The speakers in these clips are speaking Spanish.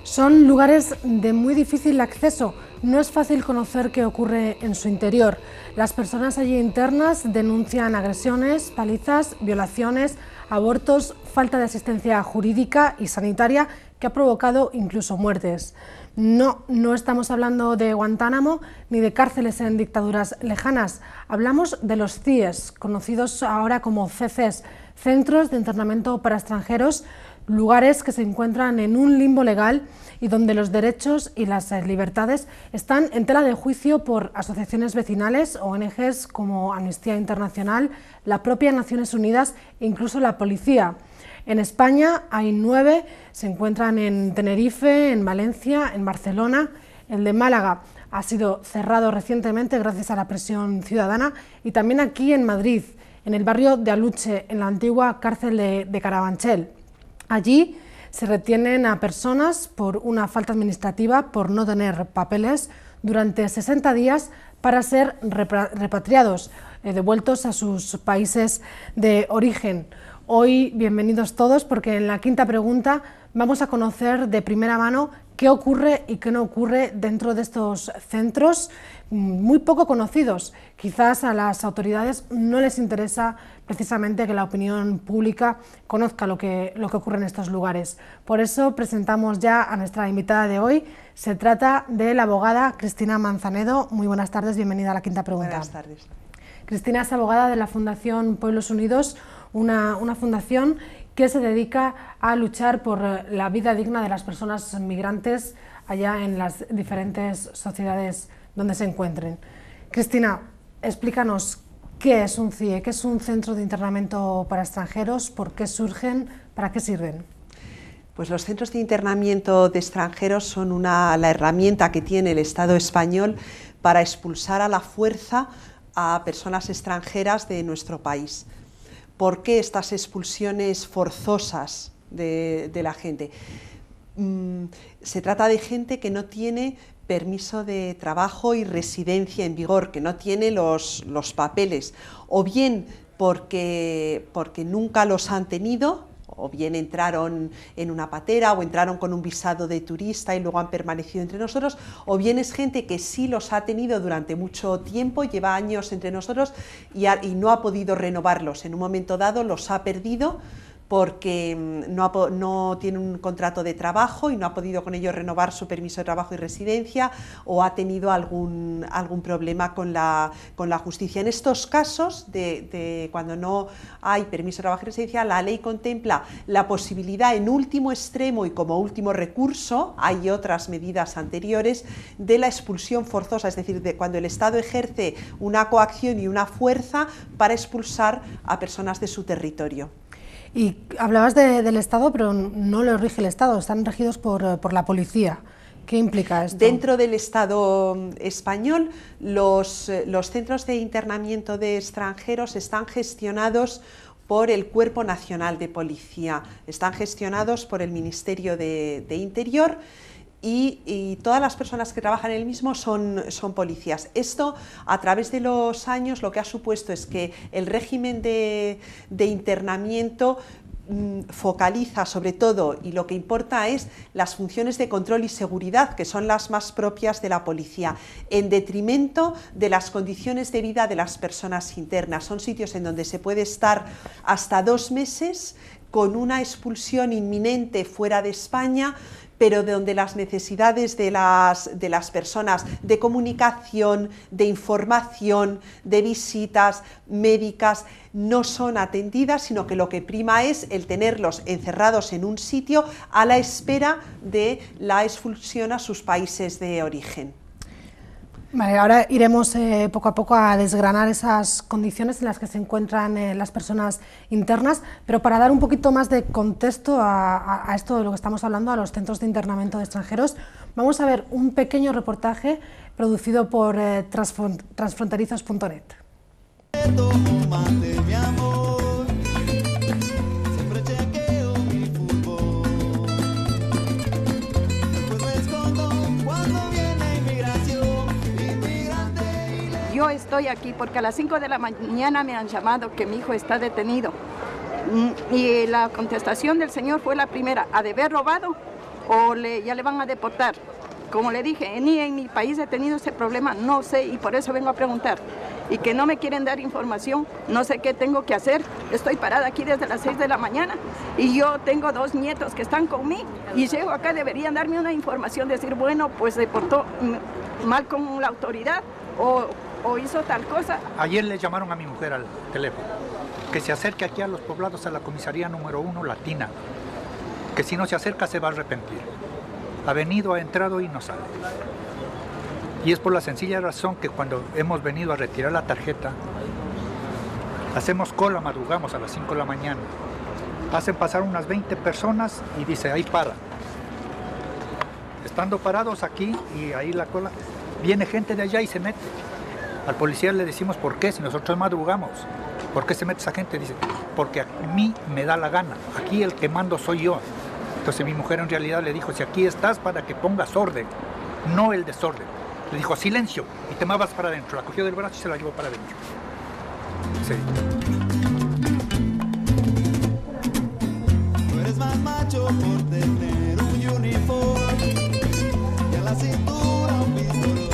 Son lugares de muy difícil acceso, no es fácil conocer qué ocurre en su interior. Las personas allí internas denuncian agresiones, palizas, violaciones, abortos, falta de asistencia jurídica y sanitaria que ha provocado incluso muertes. No estamos hablando de Guantánamo ni de cárceles en dictaduras lejanas, hablamos de los CIES, conocidos ahora como CCs, Centros de Internamiento para Extranjeros, lugares que se encuentran en un limbo legal y donde los derechos y las libertades están en tela de juicio por asociaciones vecinales, ONGs como Amnistía Internacional, la propia Naciones Unidas e incluso la policía. En España hay 9, se encuentran en Tenerife, en Valencia, en Barcelona. El de Málaga ha sido cerrado recientemente gracias a la presión ciudadana y también aquí en Madrid, en el barrio de Aluche, en la antigua cárcel de Carabanchel. Allí se retienen a personas por una falta administrativa por no tener papeles durante 60 días para ser repatriados, devueltos a sus países de origen. Hoy, bienvenidos todos, porque en la quinta pregunta vamos a conocer de primera mano qué ocurre y qué no ocurre dentro de estos centros muy poco conocidos. Quizás a las autoridades no les interesa precisamente que la opinión pública conozca lo que ocurre en estos lugares. Por eso presentamos ya a nuestra invitada de hoy. Se trata de la abogada Cristina Manzanedo. Muy buenas tardes, bienvenida a la quinta pregunta. Buenas tardes. Cristina es abogada de la Fundación Pueblos Unidos, una fundación que se dedica a luchar por la vida digna de las personas migrantes allá en las diferentes sociedades donde se encuentren. Cristina, explícanos qué es un CIE, qué es un centro de internamiento para extranjeros, por qué surgen, para qué sirven. Pues los centros de internamiento de extranjeros son la herramienta que tiene el Estado español para expulsar a la fuerza a personas extranjeras de nuestro país. ¿Por qué estas expulsiones forzosas de la gente? Se trata de gente que no tiene permiso de trabajo y residencia en vigor, que no tiene los papeles, o bien porque nunca los han tenido, o bien entraron en una patera o entraron con un visado de turista y luego han permanecido entre nosotros, o bien es gente que sí los ha tenido durante mucho tiempo, lleva años entre nosotros y no ha podido renovarlos. En un momento dado los ha perdido porque no tiene un contrato de trabajo y no ha podido con ello renovar su permiso de trabajo y residencia, o ha tenido algún problema con la justicia. En estos casos, cuando no hay permiso de trabajo y residencia, la ley contempla la posibilidad en último extremo y como último recurso, hay otras medidas anteriores, de la expulsión forzosa, es decir, de cuando el Estado ejerce una coacción y una fuerza para expulsar a personas de su territorio. Y hablabas del Estado, pero no lo rige el Estado, están regidos por la policía. ¿Qué implica esto? Dentro del Estado español, los centros de internamiento de extranjeros están gestionados por el Cuerpo Nacional de Policía, están gestionados por el Ministerio de Interior, y todas las personas que trabajan en el mismo son policías. Esto, a través de los años, lo que ha supuesto es que el régimen de internamiento focaliza sobre todo, y lo que importa es las funciones de control y seguridad, que son las más propias de la policía, en detrimento de las condiciones de vida de las personas internas. Son sitios en donde se puede estar hasta 2 meses con una expulsión inminente fuera de España, pero donde las necesidades de las personas de comunicación, de información, de visitas médicas no son atendidas, sino que lo que prima es el tenerlos encerrados en un sitio a la espera de la expulsión a sus países de origen. Vale, ahora iremos poco a poco a desgranar esas condiciones en las que se encuentran las personas internas, pero para dar un poquito más de contexto a esto de lo que estamos hablando, a los centros de internamiento de extranjeros, vamos a ver un pequeño reportaje producido por transfronterizos.net. yo estoy aquí porque a las 5 de la mañana me han llamado que mi hijo está detenido. Y la contestación del señor fue la primera: ¿ha de haber robado o ya le van a deportar? Como le dije, ni en mi país he tenido ese problema, no sé, y por eso vengo a preguntar. Y que no me quieren dar información, no sé qué tengo que hacer. Estoy parada aquí desde las 6 de la mañana y yo tengo 2 nietos que están conmigo y llego acá, deberían darme una información, decir, bueno, pues se portó mal con la autoridad o hizo tal cosa. Ayer le llamaron a mi mujer al teléfono que se acerque aquí a los poblados, a la comisaría número 1 Latina, que si no se acerca se va a arrepentir. Ha venido, ha entrado y no sale. Y es por la sencilla razón que cuando hemos venido a retirar la tarjeta, hacemos cola, madrugamos a las 5 de la mañana. Hacen pasar unas 20 personas y dice, ahí para. Estando parados aquí y ahí la cola, viene gente de allá y se mete. Al policía le decimos, ¿por qué? Si nosotros madrugamos. ¿Por qué se mete esa gente? Dice, porque a mí me da la gana. Aquí el que mando soy yo. Entonces mi mujer en realidad le dijo, si aquí estás para que pongas orden, no el desorden. Le dijo, silencio, y te vas para adentro. La cogió del brazo y se la llevó para adentro. Sí. Tú eres más macho por tener un uniforme y a la cintura un pistolón.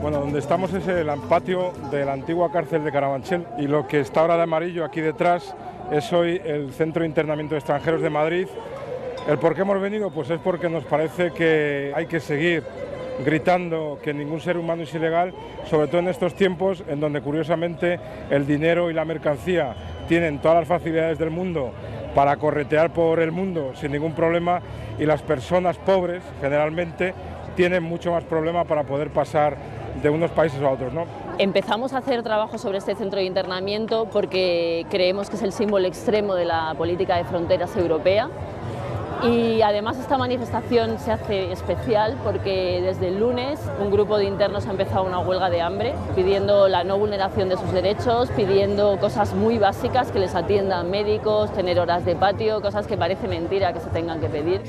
Bueno, donde estamos es el patio de la antigua cárcel de Carabanchel y lo que está ahora de amarillo aquí detrás es hoy el Centro de Internamiento de Extranjeros de Madrid. ¿El por qué hemos venido? Pues es porque nos parece que hay que seguir gritando que ningún ser humano es ilegal, sobre todo en estos tiempos en donde curiosamente el dinero y la mercancía tienen todas las facilidades del mundo para corretear por el mundo sin ningún problema y las personas pobres generalmente tienen mucho más problema para poder pasar de unos países a otros, ¿no? Empezamos a hacer trabajo sobre este centro de internamiento porque creemos que es el símbolo extremo de la política de fronteras europea y además esta manifestación se hace especial porque desde el lunes un grupo de internos ha empezado una huelga de hambre pidiendo la no vulneración de sus derechos, pidiendo cosas muy básicas, que les atiendan médicos, tener horas de patio, cosas que parece mentira que se tengan que pedir.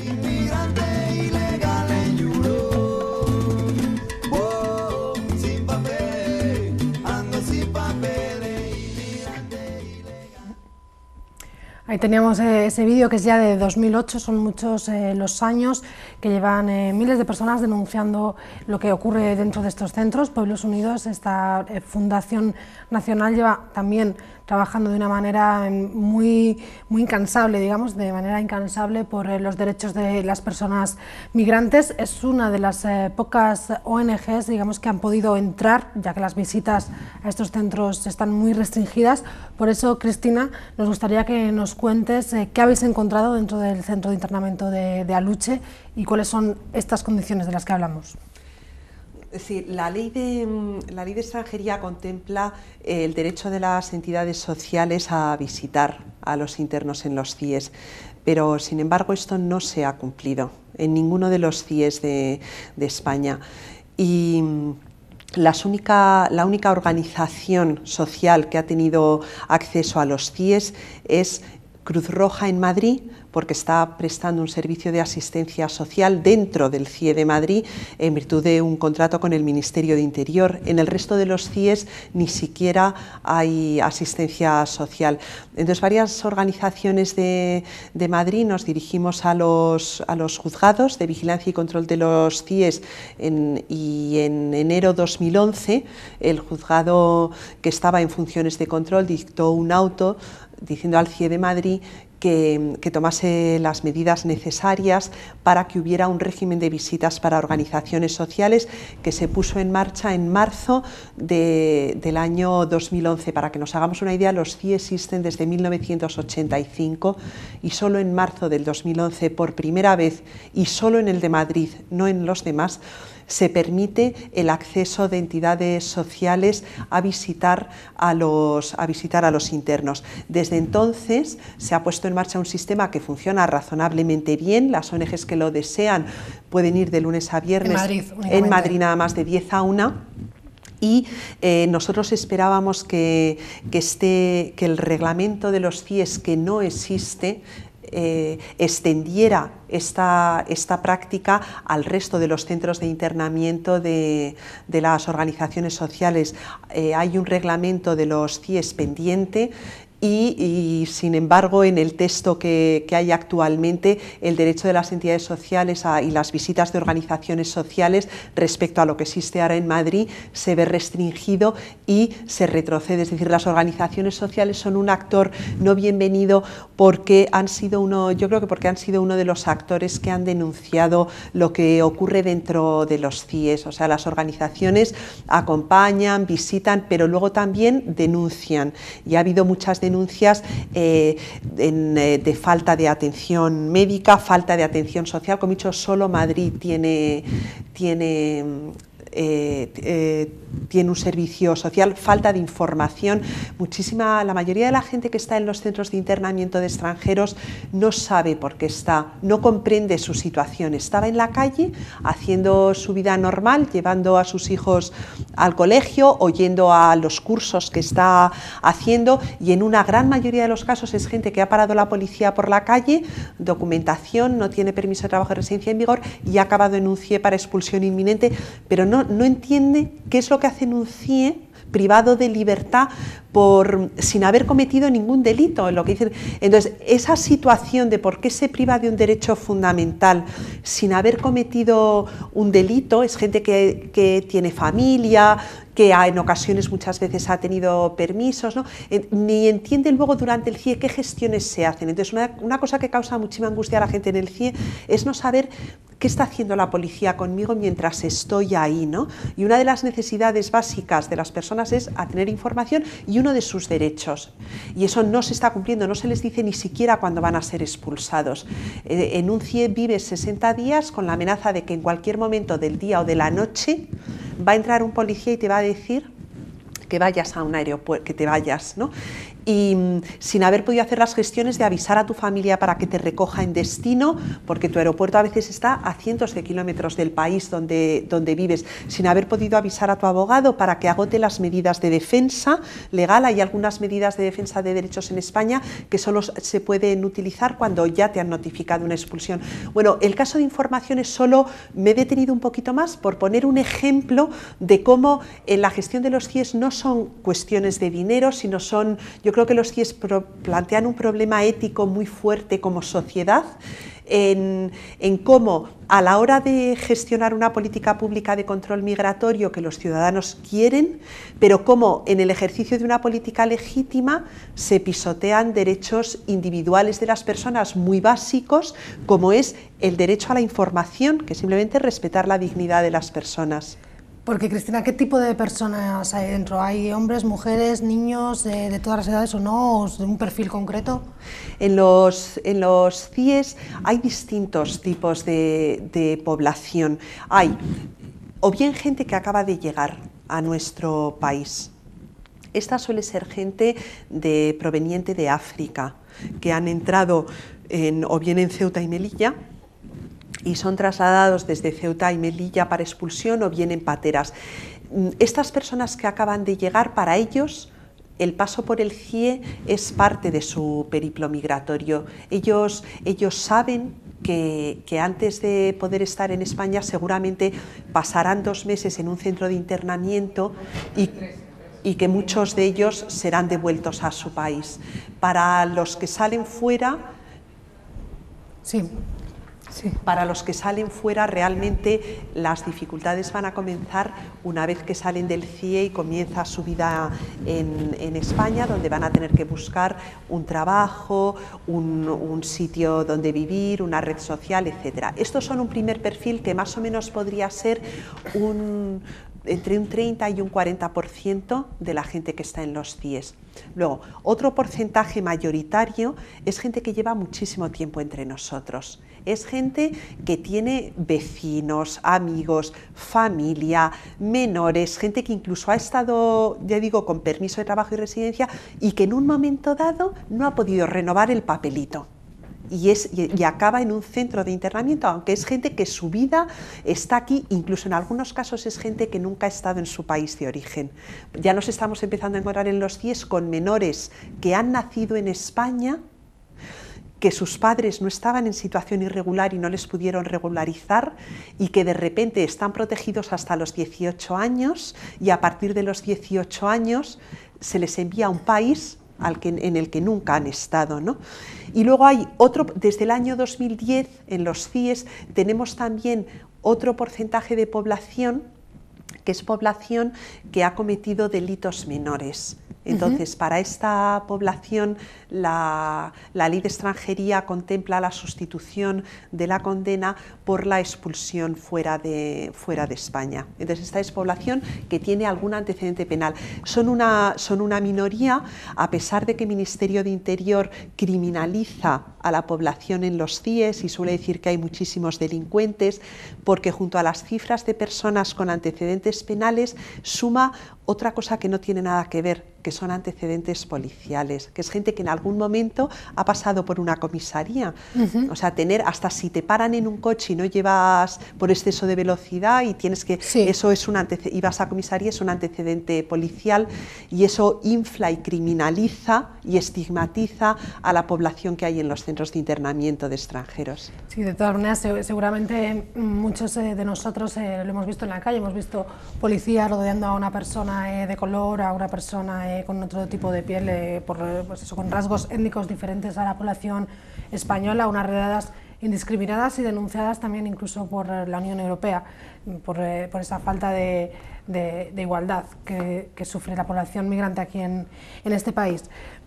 Ahí teníamos ese vídeo que es ya de 2008, son muchos los años que llevan miles de personas denunciando lo que ocurre dentro de estos centros. Pueblos Unidos, esta fundación nacional, lleva también trabajando de una manera muy incansable, digamos, de manera incansable por los derechos de las personas migrantes. Es una de las pocas ONGs, digamos, que han podido entrar, ya que las visitas a estos centros están muy restringidas. Por eso, Cristina, nos gustaría que nos cuentes qué habéis encontrado dentro del centro de internamiento de Aluche y cuáles son estas condiciones de las que hablamos. Sí, la ley de extranjería contempla el derecho de las entidades sociales a visitar a los internos en los CIES, pero sin embargo esto no se ha cumplido en ninguno de los CIES de España. Y la única organización social que ha tenido acceso a los CIES es Cruz Roja en Madrid, porque está prestando un servicio de asistencia social dentro del CIE de Madrid en virtud de un contrato con el Ministerio de Interior. En el resto de los CIEs ni siquiera hay asistencia social. Entonces, varias organizaciones de Madrid nos dirigimos a los juzgados de vigilancia y control de los CIEs y en enero 2011 el juzgado que estaba en funciones de control dictó un auto diciendo al CIE de Madrid que tomase las medidas necesarias para que hubiera un régimen de visitas para organizaciones sociales que se puso en marcha en marzo del año 2011. Para que nos hagamos una idea, los CIE existen desde 1985 y solo en marzo del 2011, por primera vez, y solo en el de Madrid, no en los demás, se permite el acceso de entidades sociales a visitar a los internos. Desde entonces se ha puesto en marcha un sistema que funciona razonablemente bien. Las ONGs que lo desean pueden ir de lunes a viernes en Madrid nada más de 10 a 1. Y nosotros esperábamos que el reglamento de los CIEs, que no existe, extendiera esta práctica al resto de los centros de internamiento de las organizaciones sociales. Hay un reglamento de los CIES pendiente y sin embargo, en el texto que hay actualmente, el derecho de las entidades sociales y las visitas de organizaciones sociales respecto a lo que existe ahora en Madrid se ve restringido y se retrocede. Es decir, las organizaciones sociales son un actor no bienvenido porque han sido uno de los actores que han denunciado lo que ocurre dentro de los CIES. O sea, las organizaciones acompañan, visitan, pero luego también denuncian. Y ha habido muchas denuncias de falta de atención médica, falta de atención social. Como he dicho, solo Madrid tiene un servicio social, falta de información. La mayoría de la gente que está en los centros de internamiento de extranjeros no sabe por qué está, no comprende su situación. Estaba en la calle haciendo su vida normal, llevando a sus hijos al colegio o yendo a los cursos que está haciendo, y en una gran mayoría de los casos es gente que ha parado la policía por la calle, documentación, no tiene permiso de trabajo de residencia en vigor y ha acabado en un CIE para expulsión inminente, pero no entiende qué es lo que hace en un CIE privado de libertad sin haber cometido ningún delito. Lo que dicen. Entonces, esa situación de por qué se priva de un derecho fundamental sin haber cometido un delito, es gente que tiene familia, que en ocasiones muchas veces ha tenido permisos, ¿no? Ni entiende luego durante el CIE qué gestiones se hacen. Entonces, una cosa que causa muchísima angustia a la gente en el CIE es no saber qué está haciendo la policía conmigo mientras estoy ahí, ¿no? Y una de las necesidades básicas de las personas es a tener información y uno de sus derechos. Y eso no se está cumpliendo, no se les dice ni siquiera cuándo van a ser expulsados. En un CIE vives 60 días con la amenaza de que en cualquier momento del día o de la noche va a entrar un policía y te va a decir que vayas a un aeropuerto, que te vayas, ¿no? Y sin haber podido hacer las gestiones de avisar a tu familia para que te recoja en destino, porque tu aeropuerto a veces está a cientos de kilómetros del país donde vives, sin haber podido avisar a tu abogado para que agote las medidas de defensa legal. Hay algunas medidas de defensa de derechos en España que solo se pueden utilizar cuando ya te han notificado una expulsión. Bueno, el caso de información es solo, me he detenido un poquito más por poner un ejemplo de cómo en la gestión de los CIES no son cuestiones de dinero, sino son, yo creo que los CIES plantean un problema ético muy fuerte como sociedad en cómo a la hora de gestionar una política pública de control migratorio que los ciudadanos quieren, pero cómo en el ejercicio de una política legítima se pisotean derechos individuales de las personas muy básicos, como es el derecho a la información, que es simplemente respetar la dignidad de las personas. Porque, Cristina, ¿qué tipo de personas hay dentro? ¿Hay hombres, mujeres, niños, de todas las edades o no, o de un perfil concreto? En los CIES hay distintos tipos de población. Hay o bien gente que acaba de llegar a nuestro país. Esta suele ser gente proveniente de África, que han entrado o bien en Ceuta y Melilla, y son trasladados desde Ceuta y Melilla para expulsión o bien en pateras. Estas personas que acaban de llegar, para ellos el paso por el CIE es parte de su periplo migratorio. Ellos saben que antes de poder estar en España seguramente pasarán 2 meses en un centro de internamiento y que muchos de ellos serán devueltos a su país. Para los que salen fuera... Sí. Para los que salen fuera, realmente las dificultades van a comenzar una vez que salen del CIE y comienza su vida en España, donde van a tener que buscar un trabajo, un sitio donde vivir, una red social, etc. Estos son un primer perfil que más o menos podría ser entre un 30 y un 40% de la gente que está en los CIES. Luego, otro porcentaje mayoritario es gente que lleva muchísimo tiempo entre nosotros. Es gente que tiene vecinos, amigos, familia, menores, gente que incluso ha estado, ya digo, con permiso de trabajo y residencia y que en un momento dado no ha podido renovar el papelito. Y acaba en un centro de internamiento, aunque es gente que su vida está aquí, incluso en algunos casos es gente que nunca ha estado en su país de origen. Ya nos estamos empezando a encontrar en los CIES con menores que han nacido en España, que sus padres no estaban en situación irregular y no les pudieron regularizar y que de repente están protegidos hasta los 18 años y a partir de los 18 años se les envía a un país en el que nunca han estado, ¿no? Y luego hay otro, desde el año 2010 en los CIES tenemos también otro porcentaje de población, que es población que ha cometido delitos menores. Entonces, para esta población, la ley de extranjería contempla la sustitución de la condena por la expulsión fuera de España. Entonces, esta es población que tiene algún antecedente penal. Son una minoría, a pesar de que el Ministerio de Interior criminaliza a la población en los CIES y suele decir que hay muchísimos delincuentes, porque junto a las cifras de personas con antecedentes penales suma otra cosa que no tiene nada que ver, que son antecedentes policiales, que es gente que en algún momento ha pasado por una comisaría. O sea, hasta si te paran en un coche y no llevas por exceso de velocidad y tienes que... Sí. Eso es y vas a comisaría, es un antecedente policial y eso infla y criminaliza y estigmatiza a la población que hay en los centros de internamiento de extranjeros. Sí, de todas maneras, seguramente muchos de nosotros lo hemos visto en la calle, hemos visto policías rodeando a una persona de color, a una persona con otro tipo de piel, pues eso, con rasgos étnicos diferentes a la población española, unas redadas indiscriminadas y denunciadas también incluso por la Unión Europea, por esa falta de igualdad que sufre la población migrante aquí en este país.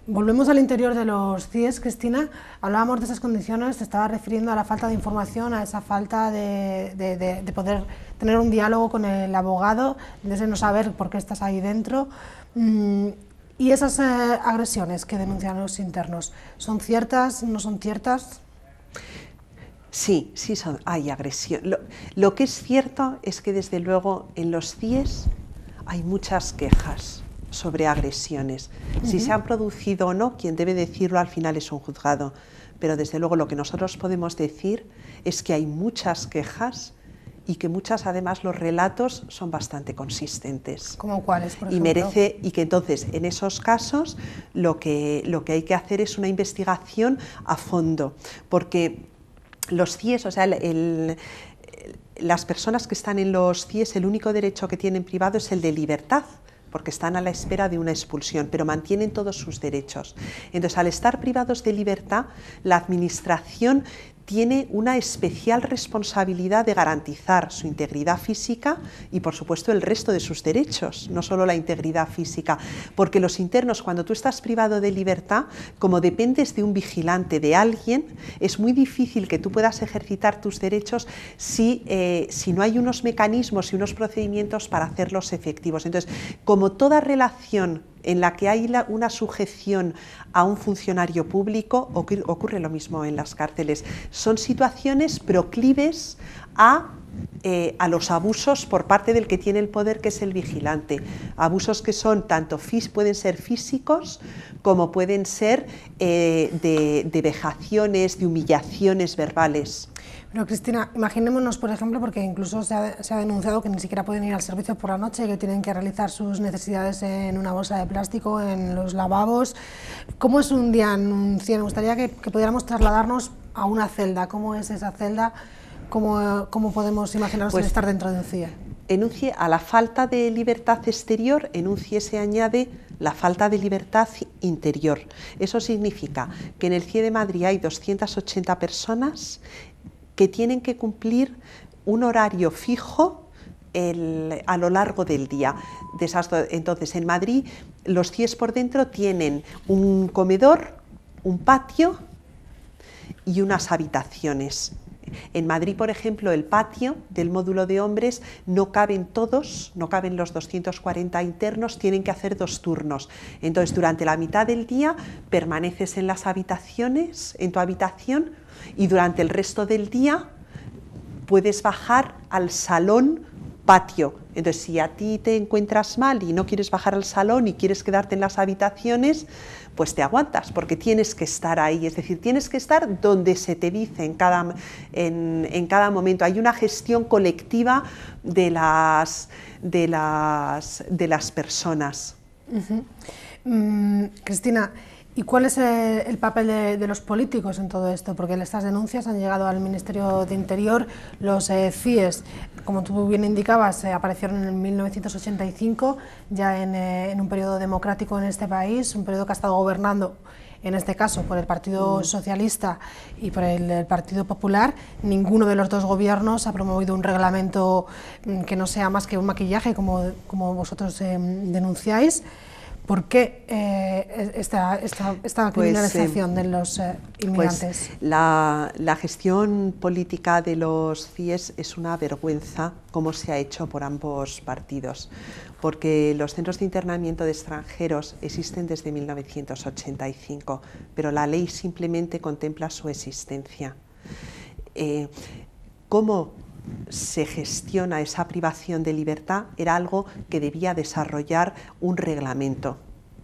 Volvemos al interior de los CIES, Cristina. Hablábamos de esas condiciones, te estaba refiriendo a la falta de información, a esa falta de poder tener un diálogo con el abogado, de no saber por qué estás ahí dentro. Y esas agresiones que denuncian los internos, ¿son ciertas, no son ciertas? Sí, hay agresión. Lo que es cierto es que desde luego en los CIES hay muchas quejas sobre agresiones. Si se han producido o no, quien debe decirlo al final es un juzgado, pero desde luego lo que nosotros podemos decir es que hay muchas quejas y que muchas, además, los relatos son bastante consistentes. ¿Cómo cuáles, por ejemplo? Y que entonces, en esos casos, lo que hay que hacer es una investigación a fondo, porque los CIES, o sea, las personas que están en los CIES, el único derecho que tienen privado es el de libertad, porque están a la espera de una expulsión, pero mantienen todos sus derechos. Entonces, al estar privados de libertad, la Administración tiene una especial responsabilidad de garantizar su integridad física y, por supuesto, el resto de sus derechos, no solo la integridad física, porque los internos, cuando tú estás privado de libertad, como dependes de un vigilante, de alguien, es muy difícil que tú puedas ejercitar tus derechos si no hay unos mecanismos y unos procedimientos para hacerlos efectivos. Entonces, como toda relación en la que hay una sujeción a un funcionario público, ocurre lo mismo en las cárceles. Son situaciones proclives a los abusos por parte del que tiene el poder, que es el vigilante. Abusos que son pueden ser físicos como pueden ser de vejaciones, de humillaciones verbales. Pero Cristina, imaginémonos, por ejemplo, porque incluso se ha denunciado que ni siquiera pueden ir al servicio por la noche, que tienen que realizar sus necesidades en una bolsa de plástico, en los lavabos. ¿Cómo es un día en un CIE? Me gustaría que pudiéramos trasladarnos a una celda. ¿Cómo es esa celda? ¿Cómo podemos imaginarnos el estar dentro de un CIE? En un CIE, a la falta de libertad exterior, en un CIE se añade la falta de libertad interior. Eso significa que en el CIE de Madrid hay 280 personas que tienen que cumplir un horario fijo a lo largo del día. Entonces, en Madrid, los CIES por dentro tienen un comedor, un patio y unas habitaciones. En Madrid, por ejemplo, el patio del módulo de hombres no caben todos, no caben los 240 internos, tienen que hacer 2 turnos. Entonces, durante la mitad del día permaneces en las habitaciones, en tu habitación, y durante el resto del día puedes bajar al salón patio. Entonces, si a ti te encuentras mal y no quieres bajar al salón y quieres quedarte en las habitaciones, pues te aguantas, porque tienes que estar ahí, es decir, tienes que estar donde se te dice en cada momento. Hay una gestión colectiva de las personas. Cristina, ¿Y cuál es el papel de los políticos en todo esto? Porque estas denuncias han llegado al Ministerio de Interior, los CIES, como tú bien indicabas, aparecieron en 1985, ya en un periodo democrático en este país, un periodo que ha estado gobernando, en este caso por el Partido Socialista y por el Partido Popular. Ninguno de los dos gobiernos ha promovido un reglamento que no sea más que un maquillaje, como vosotros denunciáis. ¿Por qué esta criminalización de los inmigrantes? Pues la gestión política de los CIES es una vergüenza, como se ha hecho por ambos partidos, porque los centros de internamiento de extranjeros existen desde 1985, pero la ley simplemente contempla su existencia. ¿Cómo se gestiona esa privación de libertad? Era algo que debía desarrollar un reglamento,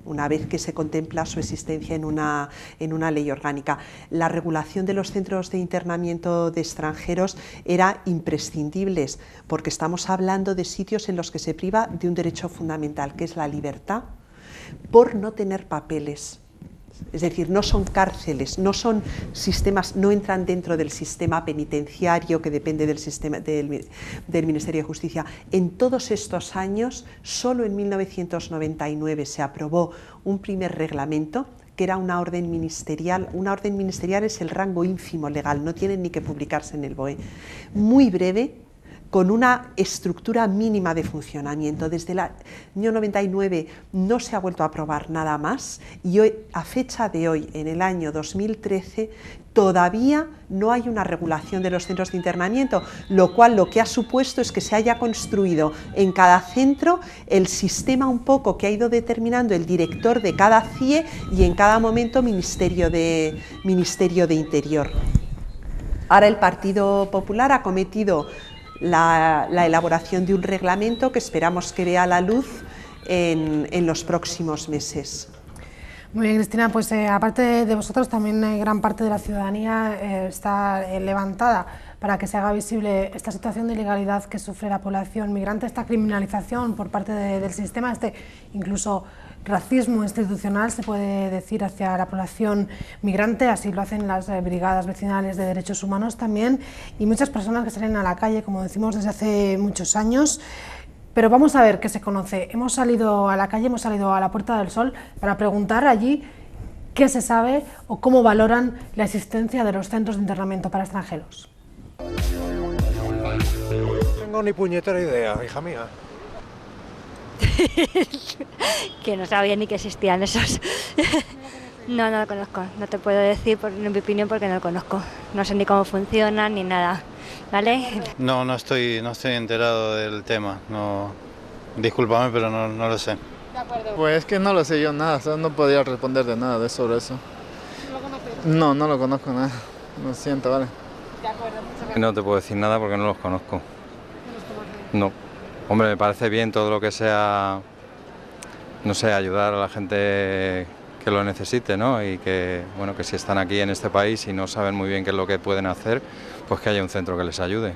una vez que se contempla su existencia en una ley orgánica. La regulación de los centros de internamiento de extranjeros era imprescindible, porque estamos hablando de sitios en los que se priva de un derecho fundamental, que es la libertad, por no tener papeles. Es decir, no son cárceles, no son sistemas, no entran dentro del sistema penitenciario que depende del Ministerio de Justicia. En todos estos años, solo en 1999 se aprobó un primer reglamento, que era una orden ministerial. Una orden ministerial es el rango ínfimo legal, no tiene ni que publicarse en el BOE. Muy breve, con una estructura mínima de funcionamiento. Desde el año 99 no se ha vuelto a aprobar nada más y hoy, a fecha de hoy, en el año 2013, todavía no hay una regulación de los centros de internamiento, lo cual lo que ha supuesto es que se haya construido en cada centro el sistema un poco que ha ido determinando el director de cada CIE y en cada momento Ministerio de Interior. Ahora el Partido Popular ha cometido la elaboración de un reglamento que esperamos que vea la luz en los próximos meses. Muy bien, Cristina, pues aparte de vosotros, también gran parte de la ciudadanía está levantada para que se haga visible esta situación de ilegalidad que sufre la población migrante, esta criminalización por parte del sistema, incluso racismo institucional, se puede decir, hacia la población migrante. Así lo hacen las brigadas vecinales de derechos humanos también, y muchas personas que salen a la calle, como decimos, desde hace muchos años. Pero vamos a ver qué se conoce. Hemos salido a la calle, hemos salido a la Puerta del Sol para preguntar allí qué se sabe o cómo valoran la existencia de los centros de internamiento para extranjeros. No tengo ni puñetera idea, hija mía. Que no sabía ni que existían esos. No lo conozco, no te puedo decir en mi opinión porque no lo conozco. No sé ni cómo funcionan ni nada, ¿vale? No estoy enterado del tema, no, discúlpame, pero no lo sé. De acuerdo. Pues es que no lo sé yo nada, o sea, no podría responder de nada sobre eso. ¿No lo conoces? No lo conozco nada, lo siento, vale. De acuerdo. No te puedo decir nada porque no los conozco. ¿No los conoces? No. Hombre, me parece bien todo lo que sea, no sé, ayudar a la gente que lo necesite, ¿no? Y que, bueno, que si están aquí en este país y no saben muy bien qué es lo que pueden hacer, pues que haya un centro que les ayude.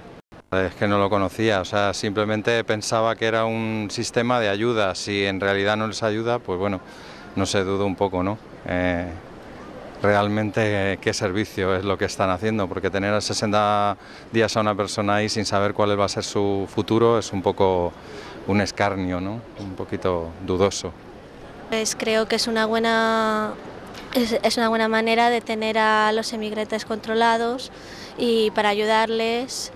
Es que no lo conocía, o sea, simplemente pensaba que era un sistema de ayuda. Si en realidad no les ayuda, pues bueno, no sé, dudo un poco, ¿no? Realmente qué servicio es lo que están haciendo, porque tener a 60 días a una persona ahí sin saber cuál va a ser su futuro es un poco un escarnio, ¿no? Un poquito dudoso. Pues creo que es una buena manera de tener a los emigrantes controlados y para ayudarles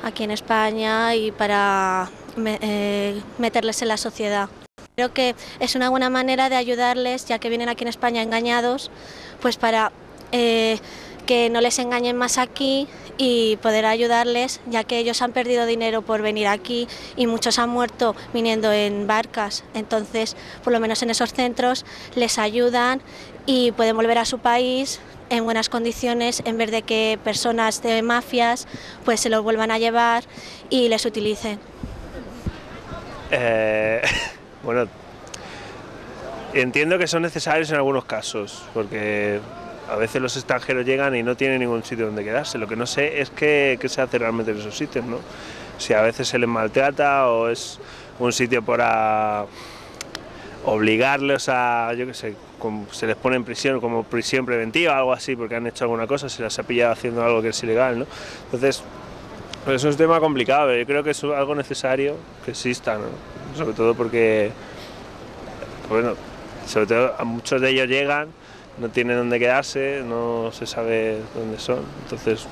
aquí en España y para meterles en la sociedad. Creo que es una buena manera de ayudarles, ya que vienen aquí en España engañados, pues para que no les engañen más aquí y poder ayudarles, ya que ellos han perdido dinero por venir aquí y muchos han muerto viniendo en barcas. Entonces, por lo menos en esos centros les ayudan y pueden volver a su país en buenas condiciones, en vez de que personas de mafias pues se los vuelvan a llevar y les utilicen. Bueno, entiendo que son necesarios en algunos casos, porque a veces los extranjeros llegan y no tienen ningún sitio donde quedarse. Lo que no sé es qué se hace realmente en esos sitios, ¿no? Si a veces se les maltrata o es un sitio para obligarlos a, yo qué sé, se les pone en prisión como prisión preventiva, algo así, porque han hecho alguna cosa, se las ha pillado haciendo algo que es ilegal, ¿no? Entonces, pues es un tema complicado, pero yo creo que es algo necesario que exista, ¿no? Sobre todo porque, bueno, sobre todo a muchos de ellos llegan, no tienen dónde quedarse, no se sabe dónde son, entonces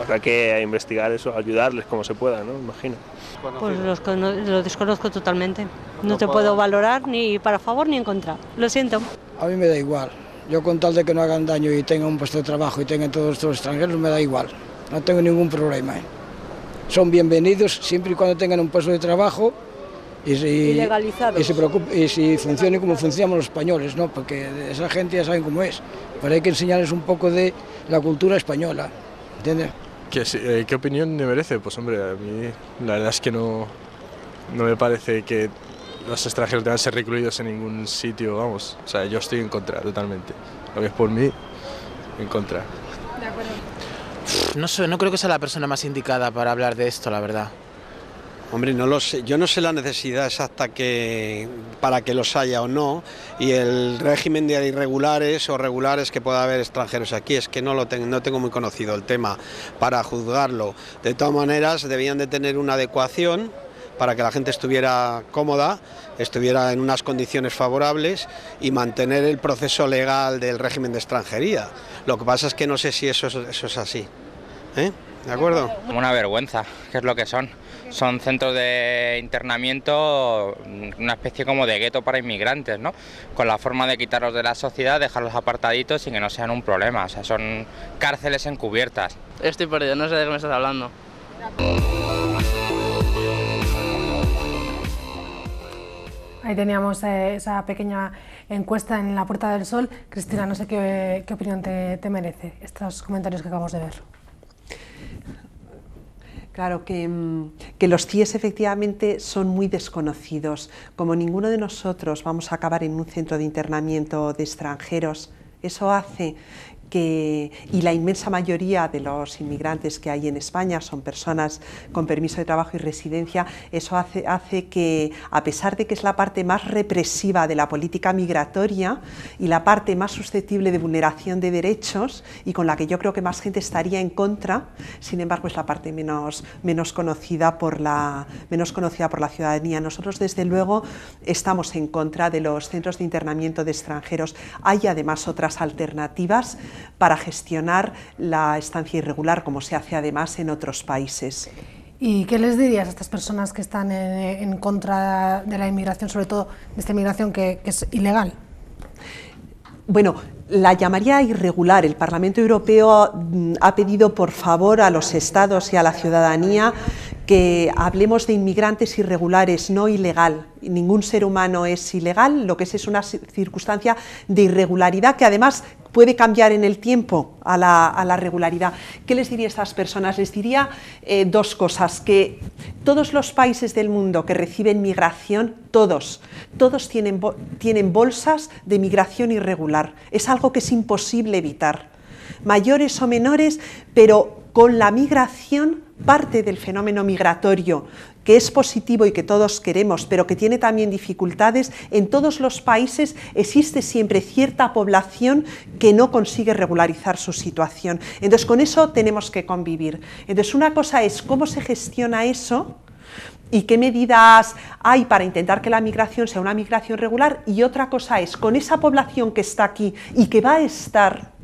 habrá que investigar eso, ayudarles como se pueda, ¿no? Imagino. Pues los desconozco totalmente. No te puedo valorar ni para favor ni en contra. Lo siento. A mí me da igual. Yo con tal de que no hagan daño y tengan un puesto de trabajo y tengan todos estos extranjeros, me da igual. No tengo ningún problema. Son bienvenidos siempre y cuando tengan un puesto de trabajo y si funcionen como funcionamos los españoles, ¿no? Porque esa gente ya saben cómo es. Pero hay que enseñarles un poco de la cultura española, ¿entiendes? ¿Qué opinión me merece? Pues hombre, a mí la verdad es que no me parece que los extranjeros deban ser recluidos en ningún sitio, vamos. O sea, yo estoy en contra totalmente. Lo que es por mí, en contra. De acuerdo. No sé, no creo que sea la persona más indicada para hablar de esto, la verdad. Hombre, no lo sé. Yo no sé la necesidad exacta para que los haya o no, y el régimen de irregulares o regulares que pueda haber extranjeros aquí, es que no tengo muy conocido el tema para juzgarlo. De todas maneras, debían de tener una adecuación para que la gente estuviera cómoda, estuviera en unas condiciones favorables y mantener el proceso legal del régimen de extranjería. Lo que pasa es que no sé si eso es así. ¿De acuerdo? Una vergüenza, ¿qué es lo que son? Son centros de internamiento, una especie como de gueto para inmigrantes, ¿no? Con la forma de quitarlos de la sociedad, dejarlos apartaditos y que no sean un problema. O sea, son cárceles encubiertas. Estoy perdido, no sé de qué me estás hablando. Ahí teníamos esa pequeña encuesta en la Puerta del Sol. Cristina, no sé qué opinión te merece estos comentarios que acabamos de ver. Claro, que los CIES efectivamente son muy desconocidos. Como ninguno de nosotros vamos a acabar en un centro de internamiento de extranjeros, eso hace que, y la inmensa mayoría de los inmigrantes que hay en España son personas con permiso de trabajo y residencia, eso hace que, a pesar de que es la parte más represiva de la política migratoria y la parte más susceptible de vulneración de derechos y con la que yo creo que más gente estaría en contra, sin embargo es la parte menos conocida por la ciudadanía. Nosotros desde luego estamos en contra de los centros de internamiento de extranjeros. Hay además otras alternativas para gestionar la estancia irregular, como se hace además en otros países. ¿Y qué les dirías a estas personas que están en contra de la inmigración, sobre todo de esta inmigración que es ilegal? Bueno, la llamaría irregular. El Parlamento Europeo ha pedido por favor a los Estados y a la ciudadanía que hablemos de inmigrantes irregulares, no ilegal. Ningún ser humano es ilegal, lo que es una circunstancia de irregularidad que además puede cambiar en el tiempo a la regularidad. ¿Qué les diría a estas personas? Les diría dos cosas, que todos los países del mundo que reciben migración, todos tienen bolsas de migración irregular. Es algo que es imposible evitar, mayores o menores, pero con la migración, parte del fenómeno migratorio, que es positivo y que todos queremos, pero que tiene también dificultades, en todos los países existe siempre cierta población que no consigue regularizar su situación. Entonces, con eso tenemos que convivir. Entonces, una cosa es cómo se gestiona eso y qué medidas hay para intentar que la migración sea una migración regular, y otra cosa es, con esa población que está aquí y que va a estar,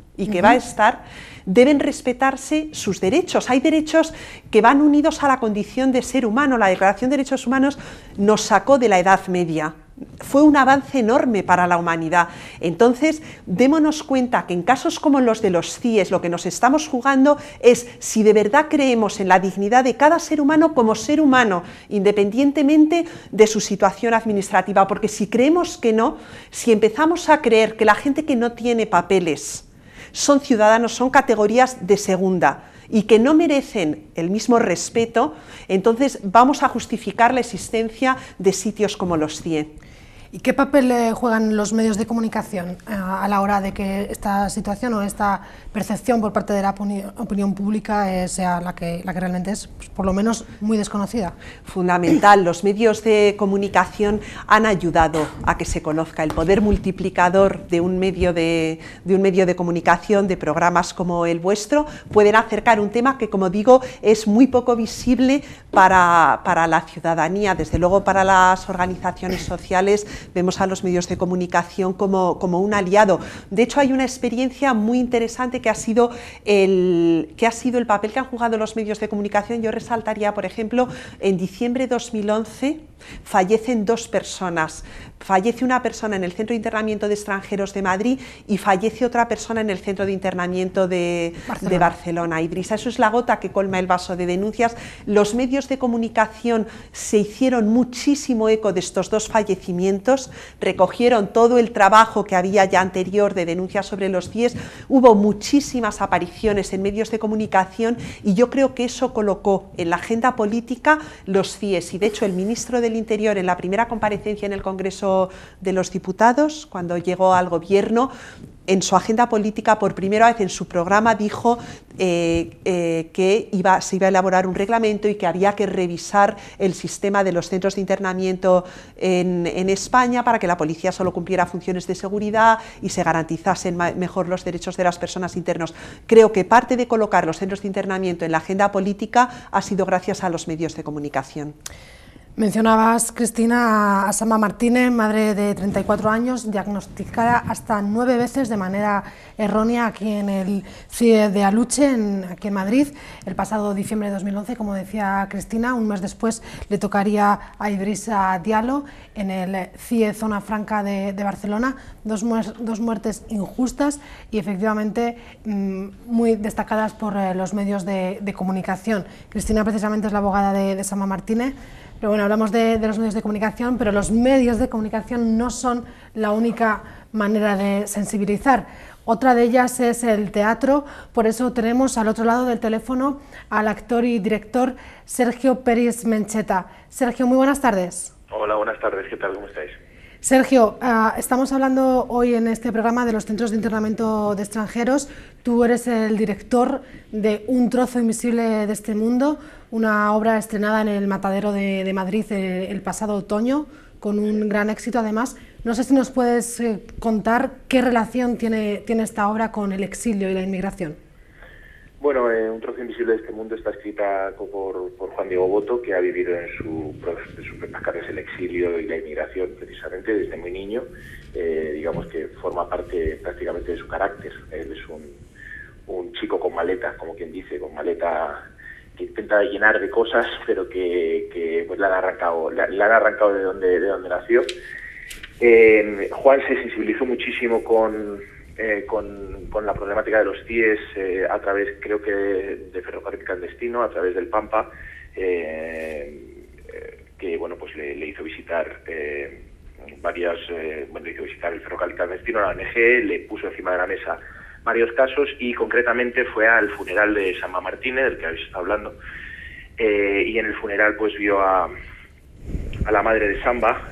deben respetarse sus derechos. Hay derechos que van unidos a la condición de ser humano. La Declaración de Derechos Humanos nos sacó de la Edad Media. Fue un avance enorme para la humanidad. Entonces, démonos cuenta que en casos como los de los CIES, lo que nos estamos jugando es si de verdad creemos en la dignidad de cada ser humano como ser humano, independientemente de su situación administrativa. Porque si creemos que no, si empezamos a creer que la gente que no tiene papeles son ciudadanos, son categorías de segunda y que no merecen el mismo respeto, entonces vamos a justificar la existencia de sitios como los CIE. ¿Y qué papel juegan los medios de comunicación a la hora de que esta situación o esta percepción por parte de la opinión pública sea la que realmente es, pues, por lo menos, muy desconocida? Fundamental. Los medios de comunicación han ayudado a que se conozca. El poder multiplicador de un medio de comunicación, de programas como el vuestro, pueden acercar un tema que, como digo, es muy poco visible para la ciudadanía. Desde luego, para las organizaciones sociales vemos a los medios de comunicación como un aliado. De hecho, hay una experiencia muy interesante que ha sido el papel que han jugado los medios de comunicación. Yo resaltaría, por ejemplo, en diciembre de 2011 fallecen 2 personas. Fallece una persona en el Centro de Internamiento de Extranjeros de Madrid y fallece otra persona en el Centro de Internamiento de Barcelona. Idrissa, eso es la gota que colma el vaso de denuncias. Los medios de comunicación se hicieron muchísimo eco de estos 2 fallecimientos, recogieron todo el trabajo que había ya anterior de denuncias sobre los CIES, hubo muchísimas apariciones en medios de comunicación y yo creo que eso colocó en la agenda política los CIES. Y de hecho el ministro del Interior, en la primera comparecencia en el Congreso de los Diputados, cuando llegó al gobierno, en su agenda política, por primera vez en su programa, dijo que se iba a elaborar un reglamento y que había que revisar el sistema de los centros de internamiento en España para que la policía solo cumpliera funciones de seguridad y se garantizasen mejor los derechos de las personas internos. Creo que parte de colocar los centros de internamiento en la agenda política ha sido gracias a los medios de comunicación. Mencionabas, Cristina, a Sama Martínez, madre de 34 años, diagnosticada hasta 9 veces de manera errónea aquí en el CIE de Aluche, aquí en Madrid, el pasado diciembre de 2011, como decía Cristina. Un mes después le tocaría a Idrissa Diallo en el CIE Zona Franca de Barcelona. Dos muertes injustas y efectivamente muy destacadas por los medios de comunicación. Cristina precisamente es la abogada de Sama Martínez. Pero bueno, hablamos de los medios de comunicación, pero los medios de comunicación no son la única manera de sensibilizar. Otra de ellas es el teatro, por eso tenemos al otro lado del teléfono al actor y director Sergio Peris Mencheta. Sergio, muy buenas tardes. Hola, buenas tardes, ¿qué tal? ¿Cómo estáis? Sergio, estamos hablando hoy en este programa de los centros de internamiento de extranjeros. Tú eres el director de Un trozo invisible de este mundo, una obra estrenada en el Matadero de Madrid el pasado otoño, con un gran éxito además. No sé si nos puedes contar qué relación tiene esta obra con el exilio y la inmigración. Bueno, Un trozo invisible de este mundo está escrita por Juan Diego Boto, que ha vivido en sus propias carnes el exilio y la inmigración precisamente desde muy niño. Digamos que forma parte prácticamente de su carácter. Él es un chico con maleta, como quien dice, con maleta que intenta llenar de cosas, pero que pues le han arrancado de donde nació. Juan se sensibilizó muchísimo con la problemática de los CIES a través, creo que, de Ferrocarril Clandestino, a través del Pampa, que bueno, pues le hizo visitar le hizo visitar el Ferrocarril Clandestino, la ONG, le puso encima de la mesa varios casos y concretamente fue al funeral de Sama Martínez, del que habéis estado hablando, y en el funeral pues vio a la madre de Samba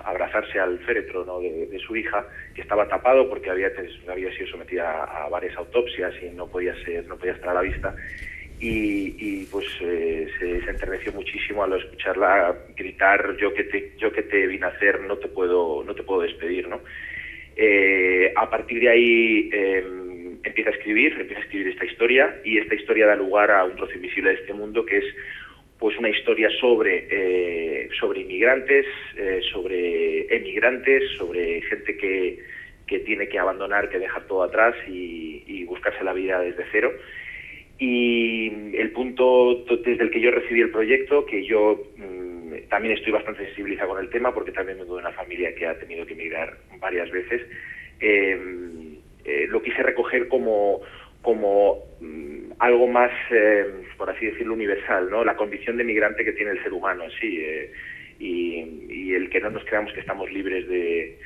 abrazarse al féretro, ¿no?, de su hija, que estaba tapado porque había sido sometida a varias autopsias y no podía estar a la vista, y pues se enterneció muchísimo al escucharla gritar: yo que te vine a hacer, no te puedo despedir, ¿no? A partir de ahí empieza a escribir esta historia, y esta historia da lugar a Un trozo invisible de este mundo, que es pues una historia sobre inmigrantes, sobre emigrantes, sobre gente que tiene que abandonar, que dejar todo atrás y buscarse la vida desde cero. Y el punto desde el que yo recibí el proyecto, que yo también estoy bastante sensibilizado con el tema, porque también vengo de una familia que ha tenido que emigrar varias veces, lo quise recoger como algo más, por así decirlo, universal, ¿no? La condición de migrante que tiene el ser humano en sí, y el que no nos creamos que estamos libres de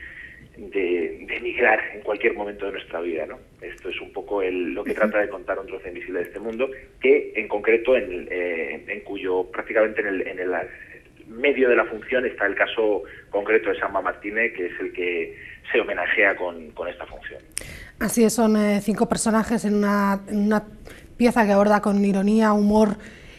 emigrar en cualquier momento de nuestra vida, ¿no? Esto es un poco lo que trata de contar Un trozo invisible de este mundo, que en concreto prácticamente en medio de la función está el caso concreto de Samba Martínez, que es el que se homenajea con esta función. Así es, son 5 personajes en una pieza que aborda con ironía, humor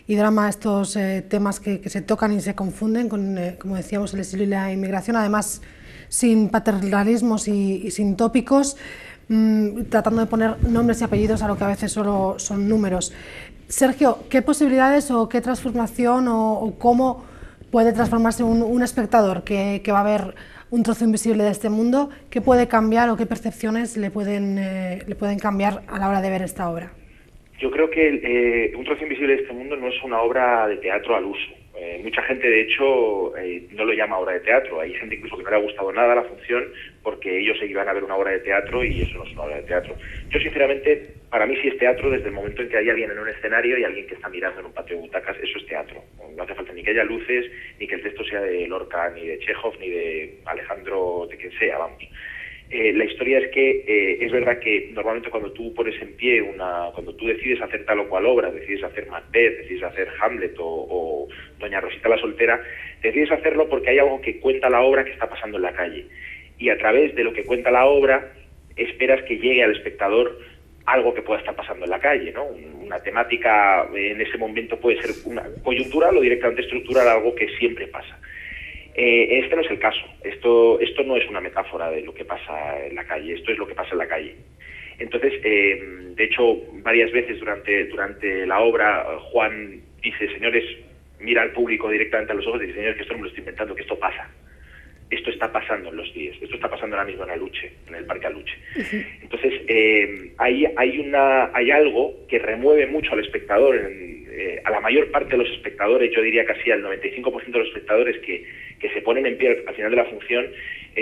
y drama estos temas que se tocan y se confunden con, como decíamos, el exilio y la inmigración, además sin paternalismos y sin tópicos, tratando de poner nombres y apellidos a lo que a veces solo son números. Sergio, ¿qué posibilidades o qué transformación o cómo puede transformarse un espectador que va a ver un trozo invisible de este mundo? ¿Qué puede cambiar o qué percepciones le pueden cambiar a la hora de ver esta obra? Yo creo que Un trozo invisible de este mundo no es una obra de teatro al uso. Mucha gente, de hecho, no lo llama obra de teatro. Hay gente incluso que no le ha gustado nada la función porque ellos se iban a ver una obra de teatro y eso no es una obra de teatro. Yo, sinceramente, para mí sí es teatro desde el momento en que hay alguien en un escenario y alguien que está mirando en un patio de butacas. Eso es teatro. No hace falta ni que haya luces, ni que el texto sea de Lorca, ni de Chekhov, ni de Alejandro, de quien sea, vamos. La historia es que es verdad que normalmente cuando tú pones en pie cuando tú decides hacer tal o cual obra, decides hacer Macbeth, decides hacer Hamlet o Doña Rosita la soltera, decides hacerlo porque hay algo que cuenta la obra que está pasando en la calle. Y a través de lo que cuenta la obra, esperas que llegue al espectador algo que pueda estar pasando en la calle, ¿no? Una temática en ese momento puede ser una coyuntural o directamente estructural, algo que siempre pasa. Este no es el caso. Esto no es una metáfora de lo que pasa en la calle, esto es lo que pasa en la calle. Entonces, de hecho, varias veces durante la obra, Juan dice, señores, mira al público directamente a los ojos y dice, señores, que esto no me lo estoy inventando, que esto pasa. Esto está pasando en los días, esto está pasando ahora mismo en Aluche, en el Parque Aluche. Entonces, hay algo que remueve mucho al espectador, a la mayor parte de los espectadores, yo diría casi al 95% de los espectadores que se ponen en pie al final de la función,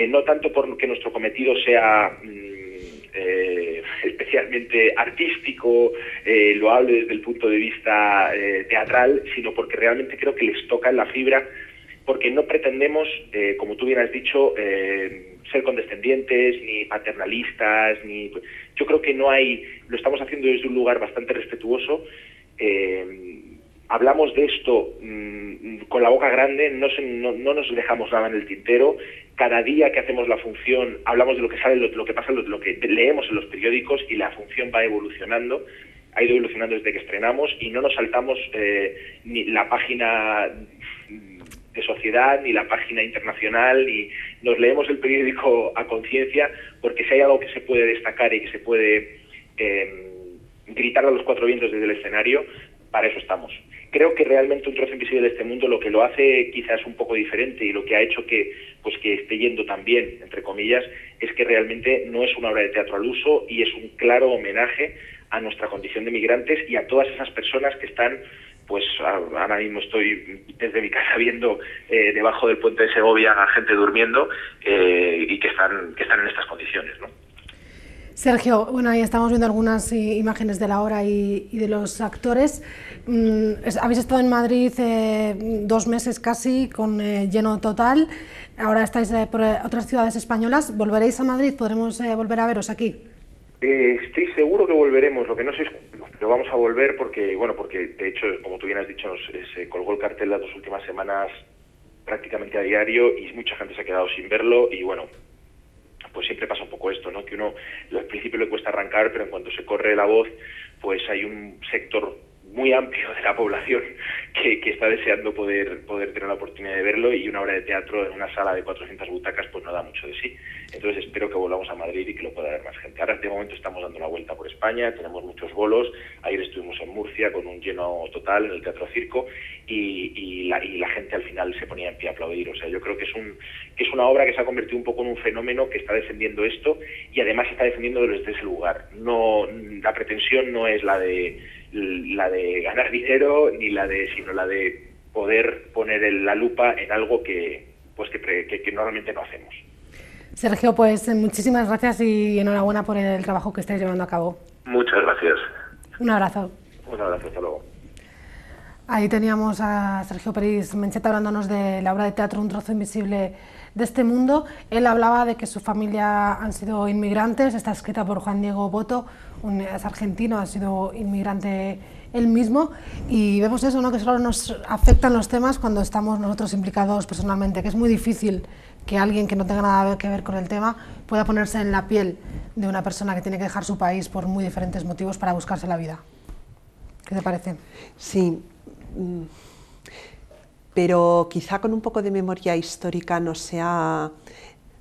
no tanto porque nuestro cometido sea especialmente artístico, loable desde el punto de vista teatral, sino porque realmente creo que les toca en la fibra, porque no pretendemos, como tú bien has dicho, ser condescendientes, ni paternalistas, yo creo que lo estamos haciendo desde un lugar bastante respetuoso. Hablamos de esto con la boca grande, no nos dejamos nada en el tintero. Cada día que hacemos la función hablamos de lo que sale, lo que pasa, lo que leemos en los periódicos, y la función va evolucionando. Ha ido evolucionando desde que estrenamos y no nos saltamos ni la página de Sociedad, ni la página internacional, ni nos leemos el periódico a conciencia, porque si hay algo que se puede destacar y que se puede gritar a los 4 vientos desde el escenario, para eso estamos. Creo que realmente Un trozo invisible de este mundo lo que lo hace quizás un poco diferente y lo que ha hecho que esté yendo tan bien, entre comillas, es que realmente no es una obra de teatro al uso y es un claro homenaje a nuestra condición de migrantes y a todas esas personas que están, pues ahora mismo estoy desde mi casa viendo debajo del puente de Segovia a gente durmiendo y que están en estas condiciones, ¿no? Sergio, bueno, ahí estamos viendo algunas imágenes de la obra y de los actores. Habéis estado en Madrid 2 meses casi, con lleno total. Ahora estáis por otras ciudades españolas. ¿Volveréis a Madrid? ¿Podremos volver a veros aquí? Estoy seguro que volveremos, lo que no sé es cuándo, pero vamos a volver porque de hecho, como tú bien has dicho, se colgó el cartel las 2 últimas semanas prácticamente a diario y mucha gente se ha quedado sin verlo y bueno, pues siempre pasa un poco esto, ¿no? Que uno al principio le cuesta arrancar, pero en cuanto se corre la voz, pues hay un sector muy amplio de la población que está deseando poder tener la oportunidad de verlo, y una obra de teatro en una sala de 400 butacas pues no da mucho de sí. Entonces espero que volvamos a Madrid y que lo pueda ver más gente. Ahora de momento estamos dando una vuelta por España, tenemos muchos bolos. Ayer estuvimos en Murcia con un lleno total en el Teatro Circo y la gente al final se ponía en pie a aplaudir. O sea, yo creo que es una obra que se ha convertido un poco en un fenómeno que está defendiendo esto y además está defendiendo desde ese lugar. No, la pretensión no es la de ganar dinero sino la de poder poner la lupa en algo que normalmente no hacemos. Sergio, pues muchísimas gracias y enhorabuena por el trabajo que estáis llevando a cabo. Muchas gracias. Un abrazo. Un abrazo, hasta luego. Ahí teníamos a Sergio Peris Mencheta hablándonos de la obra de teatro Un trozo invisible de este mundo. Él hablaba de que su familia han sido inmigrantes, está escrita por Juan Diego Boto, es argentino, ha sido inmigrante él mismo, y vemos eso, ¿no? Que solo nos afectan los temas cuando estamos nosotros implicados personalmente, que es muy difícil que alguien que no tenga nada que ver con el tema pueda ponerse en la piel de una persona que tiene que dejar su país por muy diferentes motivos para buscarse la vida. ¿Qué te parece? Sí, pero quizá con un poco de memoria histórica nos sea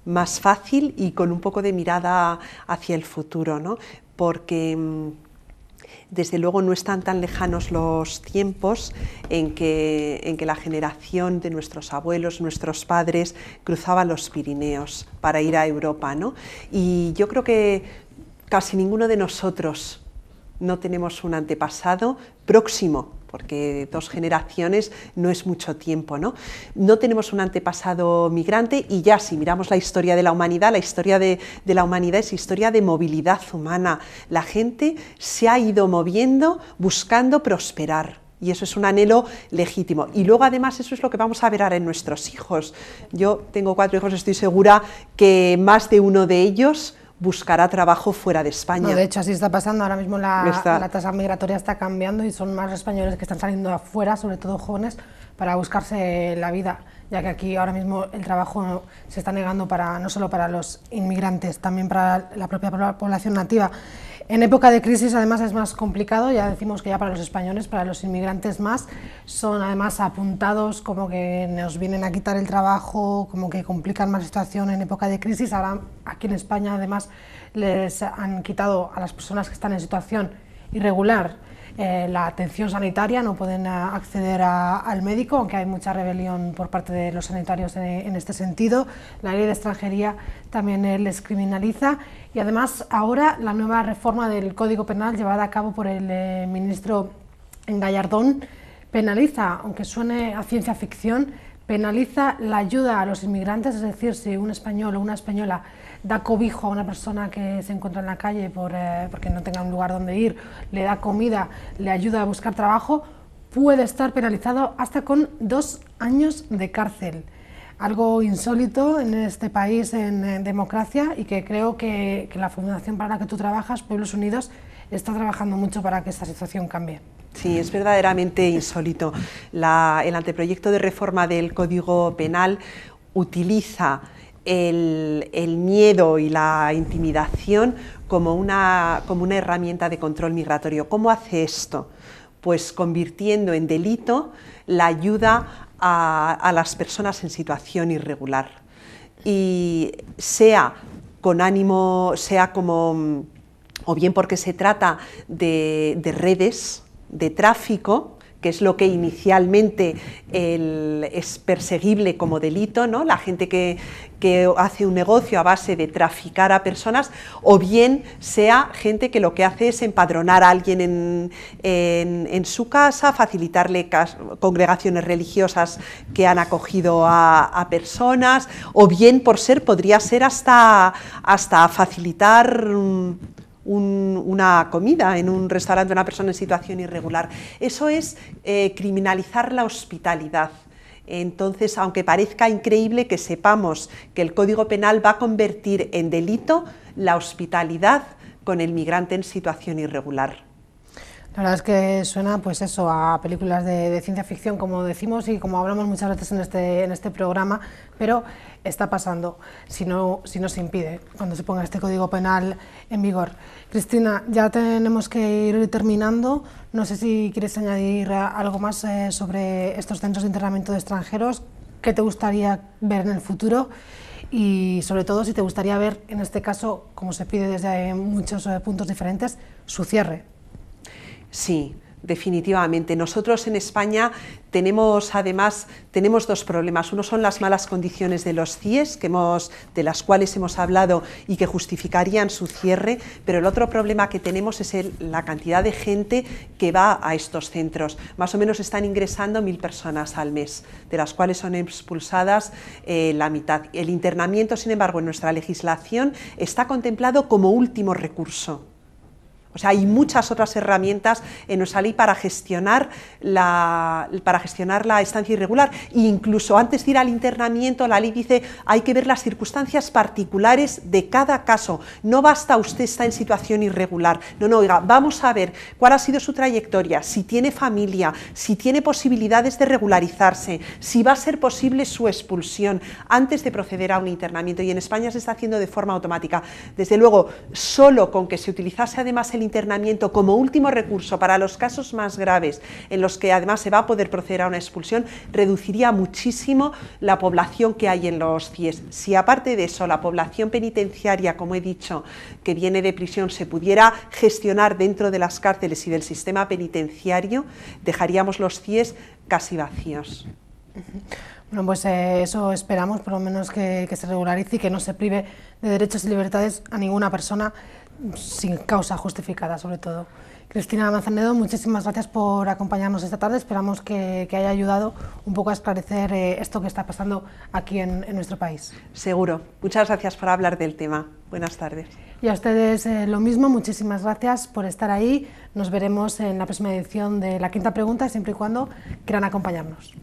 más fácil y con un poco de mirada hacia el futuro, ¿no? Porque desde luego no están tan lejanos los tiempos en que la generación de nuestros abuelos, nuestros padres, cruzaban los Pirineos para ir a Europa, ¿no? Y yo creo que casi ninguno de nosotros no tenemos un antepasado próximo, porque 2 generaciones no es mucho tiempo, ¿no? No tenemos un antepasado migrante y ya si miramos la historia de la humanidad, la historia de la humanidad es historia de movilidad humana. La gente se ha ido moviendo buscando prosperar. Y eso es un anhelo legítimo. Y luego, además, eso es lo que vamos a ver ahora en nuestros hijos. Yo tengo 4 hijos, estoy segura que más de uno de ellos buscará trabajo fuera de España. No, de hecho, así está pasando. Ahora mismo la tasa migratoria está cambiando y son más españoles que están saliendo afuera, sobre todo jóvenes, para buscarse la vida, ya que aquí ahora mismo el trabajo se está negando no solo para los inmigrantes, también para la propia población nativa. En época de crisis, además, es más complicado, ya decimos que ya para los españoles, para los inmigrantes más, son además apuntados como que nos vienen a quitar el trabajo, como que complican más la situación en época de crisis. Ahora aquí en España, además, les han quitado a las personas que están en situación irregular la atención sanitaria, no pueden acceder al médico, aunque hay mucha rebelión por parte de los sanitarios en este sentido. La ley de extranjería también les criminaliza y además ahora la nueva reforma del Código Penal llevada a cabo por el ministro Gallardón penaliza, aunque suene a ciencia ficción, penaliza la ayuda a los inmigrantes, es decir, si un español o una española da cobijo a una persona que se encuentra en la calle porque no tenga un lugar donde ir, le da comida, le ayuda a buscar trabajo, puede estar penalizado hasta con 2 años de cárcel. Algo insólito en este país en democracia y que creo que la fundación para la que tú trabajas, Pueblos Unidos, está trabajando mucho para que esta situación cambie. Sí, es verdaderamente insólito. El anteproyecto de reforma del Código Penal utiliza el miedo y la intimidación como una herramienta de control migratorio. ¿Cómo hace esto? Pues convirtiendo en delito la ayuda a las personas en situación irregular. Y sea con ánimo, sea como, o bien porque se trata de redes de tráfico, que es lo que inicialmente es perseguible como delito, ¿no? La gente que hace un negocio a base de traficar a personas, o bien sea gente que lo que hace es empadronar a alguien en su casa, facilitarle congregaciones religiosas que han acogido a personas, o bien podría ser hasta facilitar una comida en un restaurante de una persona en situación irregular. Eso es criminalizar la hospitalidad. Entonces, aunque parezca increíble, que sepamos que el Código Penal va a convertir en delito la hospitalidad con el migrante en situación irregular. La verdad es que suena pues eso, a películas de ciencia ficción, como decimos y como hablamos muchas veces en este programa, pero está pasando si no se impide cuando se ponga este Código Penal en vigor. Cristina, ya tenemos que ir terminando. No sé si quieres añadir algo más sobre estos centros de internamiento de extranjeros, qué te gustaría ver en el futuro y sobre todo si te gustaría ver, en este caso, como se pide desde muchos puntos diferentes, su cierre. Sí, definitivamente. Nosotros en España tenemos 2 problemas. Uno son las malas condiciones de los CIES, de las cuales hemos hablado y que justificarían su cierre, pero el otro problema que tenemos es la cantidad de gente que va a estos centros. Más o menos están ingresando 1000 personas al mes, de las cuales son expulsadas la mitad. El internamiento, sin embargo, en nuestra legislación está contemplado como último recurso. O sea, hay muchas otras herramientas en nuestra ley para gestionar la estancia irregular. E incluso antes de ir al internamiento, la ley dice hay que ver las circunstancias particulares de cada caso. No basta usted estar en situación irregular. No, oiga, vamos a ver cuál ha sido su trayectoria, si tiene familia, si tiene posibilidades de regularizarse, si va a ser posible su expulsión antes de proceder a un internamiento. Y en España se está haciendo de forma automática. Desde luego, solo con que se utilizase además el internamiento como último recurso para los casos más graves, en los que además se va a poder proceder a una expulsión, reduciría muchísimo la población que hay en los CIES. Si aparte de eso la población penitenciaria, como he dicho, que viene de prisión, se pudiera gestionar dentro de las cárceles y del sistema penitenciario, dejaríamos los CIES casi vacíos. Bueno, pues eso esperamos, por lo menos que se regularice y que no se prive de derechos y libertades a ninguna persona sin causa justificada, sobre todo. Cristina Manzanedo, muchísimas gracias por acompañarnos esta tarde. Esperamos que haya ayudado un poco a esclarecer esto que está pasando aquí en nuestro país. Seguro. Muchas gracias por hablar del tema. Buenas tardes. Y a ustedes lo mismo, muchísimas gracias por estar ahí. Nos veremos en la próxima edición de La Quinta Pregunta, siempre y cuando quieran acompañarnos.